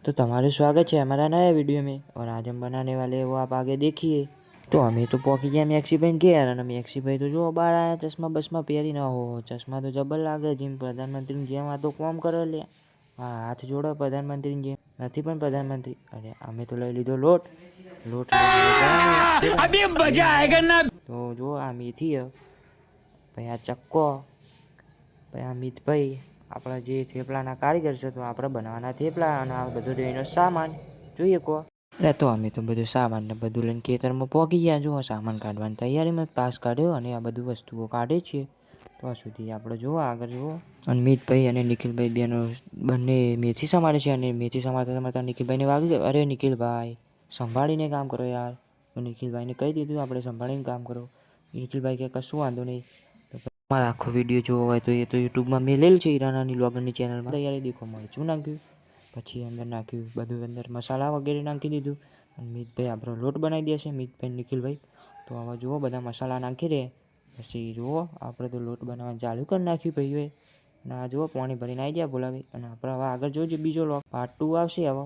तो तुम्हारे स्वागत है हमारा नया वीडियो में। और आज हम बनाने वाले हैं वो आप आगे देखिए। तो हमें तो पहुंची गया मैक्सी बहन के यार, मैक्सी भाई तो जो बाहर आया चश्मा बसमा પહેરી ना हो, चश्मा तो जबर लागे જેમ પ્રધાનમંત્રીની જેમ આ તો કોમ કરે લે। હા હાથ જોડો પ્રધાનમંત્રીની જેમ નથી પણ પ્રધાનમંત્રી। અરે અમે તો લઈ લીધો લોટ લોટ अभी मजा आएगा ना। तो जो आ मेथी है भाई, आ चक्को भाई, आ मीत भाई આપણા જે થેપલાના કારીગર છે, તો આપણે બનાવવાના થેપલા અને આ બધું એનો સામાન જોઈએ કહો। એટલે તો અમે તો બધું સામાન ને બધું લઈને ખેતરમાં પહોંચી ગયા। જો સામાન કાઢવાની તૈયારીમાં તાસ કાઢ્યો અને આ બધું વસ્તુઓ કાઢે છે। તો આ સુધી આપણે જુઓ આગળ જુઓ। અનમિતભાઈ અને નિખિલભાઈ બેનો બંને મેથી સમારે છે અને મેથી સમારતા સમારતા નિખિલભાઈને વાગી ગયો। અરે નિખિલભાઈ સંભાળીને કામ કરો યાર। તો નિખિલભાઈને કહી દીધું આપણે સંભાળીને કામ કરો। નિખિલભાઈ કે કશું વાંધો નહીં। મારો આખો વિડીયો જોવો હોય તો એ તો યુટ્યુબમાં મેલેલ છે, ઈરાનાની વ્લોગરની ચેનલમાં। તૈયારી દેખો મરચું નાખ્યું, પછી અંદર નાખ્યું બધું, અંદર મસાલા વગેરે નાખી દીધું। અને મિતભાઈ આપણો લોટ બનાવી દેશે, મિતભાઈ નિખિલભાઈ। તો હવે જુઓ બધા મસાલા નાખી રહે, પછી જુઓ આપણે તો લોટ બનાવવાનું ચાલુ કરી નાખ્યું ભાઈઓએ। અને આ જુઓ પાણી ભરીને આવી ગયા બોલાવી। અને આપણે હવે આગળ જોજો બીજો વ્લોગ પાર્ટ 2 આવશે હવે।